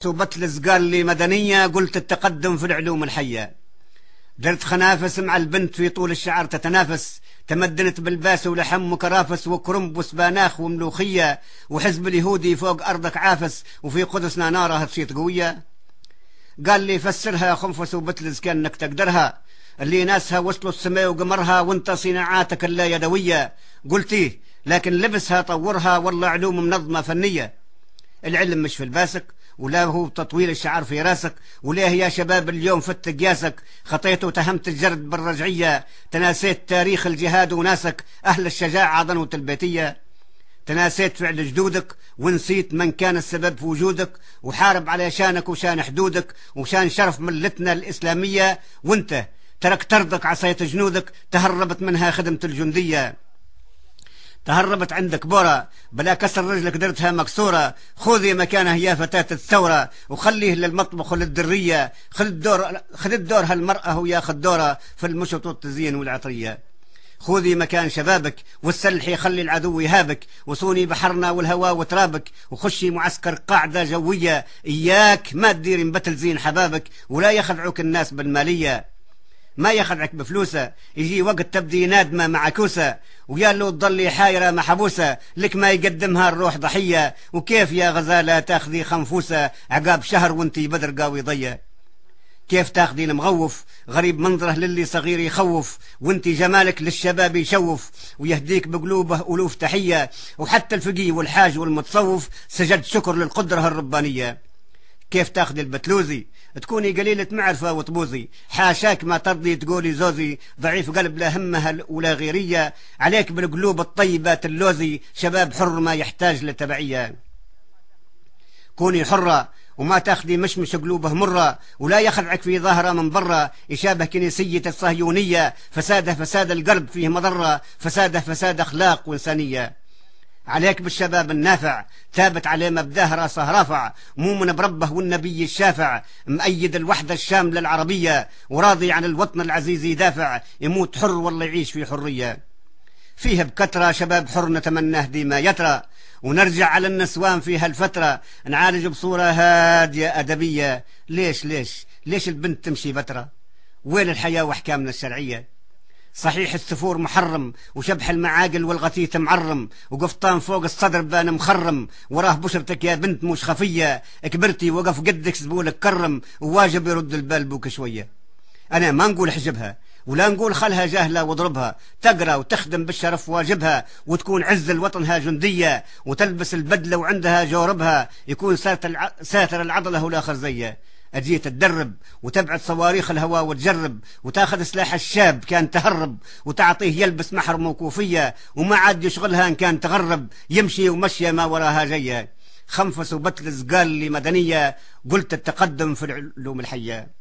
وبتلز قال لي مدنية، قلت التقدم في العلوم الحية. درت خنافس مع البنت في طول الشعر تتنافس، تمدنت بالباس ولحم وكرافس وكرنب وسباناخ وملوخية، وحزب اليهودي فوق أرضك عافس، وفي قدسنا نارها تشيط قوية. قال لي فسرها خنفس وبتلز كأنك تقدرها، اللي ناسها وصلوا السماء وقمرها وانت صناعاتك اللا يدوية. قلتيه لكن لبسها طورها، والله علوم منظمة فنية. العلم مش في الباسك، ولا هو تطويل الشعر في راسك، وليه يا شباب اليوم فت قياسك؟ خطيت وتهمت الجرد بالرجعية، تناسيت تاريخ الجهاد وناسك أهل الشجاعة ضنوة البيتية. تناسيت فعل جدودك ونسيت من كان السبب في وجودك، وحارب على شانك وشان حدودك وشان شرف ملتنا الإسلامية، وانت تركت أرضك عصاية جنودك، تهربت منها خدمة الجندية. تهربت عندك بورة بلا كسر رجلك درتها مكسورة، خذي مكانها يا فتاة الثورة وخليه للمطبخ وللدرية. خذ الدور هالمرأة ويا خدورة في المشط والتزيين والعطرية. خذي مكان شبابك والسلحي خلي العدو يهابك، وصوني بحرنا والهواء وترابك، وخشي معسكر قاعدة جوية. إياك ما تديري مبتل زين حبابك، ولا يخدعوك الناس بالمالية. ما يخدعك بفلوسه، يجي وقت تبدي نادمة مع كوسة، ويا لو تضلي حايرة محبوسة، لك ما يقدمها الروح ضحية. وكيف يا غزالة تاخذي خنفوسة عقاب شهر وانتي بدر قاوي ضية؟ كيف تاخذي المغوف غريب منظره للي صغير يخوف، وانتي جمالك للشباب يشوف، ويهديك بقلوبه ألوف تحية، وحتى الفقيه والحاج والمتصوف سجد شكر للقدرة الربانية. كيف تاخذي البتلوزي تكوني قليلة معرفة وطبوزي، حاشاك ما ترضي تقولي زوزي، ضعيف قلب لا همها ولا غيرية، عليك بالقلوب الطيبات اللوزي، شباب حر ما يحتاج لتبعية. كوني حرة وما تاخذي مشمش قلوبه مرة، ولا يخدعك في ظاهرة من برا، يشابه كنيسية الصهيونية، فساده فساد القلب فيه مضرة، فساده فساد أخلاق وإنسانية. عليك بالشباب النافع ثابت عليه مبداه راسه رافع، مؤمن بربه والنبي الشافع، مؤيد الوحدة الشاملة العربية، وراضي عن الوطن العزيز يدافع، يموت حر والله يعيش في حرية. فيه بكترة شباب حر نتمناه ديما يترى، ونرجع على النسوان في هالفترة نعالج بصورة هادية أدبية. ليش البنت تمشي بترة؟ وين الحياة وأحكامنا الشرعية؟ صحيح السفور محرم، وشبح المعاقل والغثيث معرم، وقفطان فوق الصدر بان مخرم، وراه بشرتك يا بنت مش خفية، كبرتي وقف قدك زبولك كرم، وواجب يرد البال بوك شوية. أنا ما نقول حجبها ولا نقول خلها جاهلة واضربها، تقرأ وتخدم بالشرف واجبها، وتكون عز الوطنها جندية، وتلبس البدلة وعندها جوربها، يكون ساتر العضلة ولا خرزية. أجيت تدرب وتبعد صواريخ الهواء وتجرب، وتاخذ سلاح الشاب كان تهرب، وتعطيه يلبس محرم وكوفية، وما عاد يشغلها إن كان تغرب، يمشي ومشي ما وراها جية. خنفس وبتلز قال لي مدنية، قلت التقدم في العلوم الحية.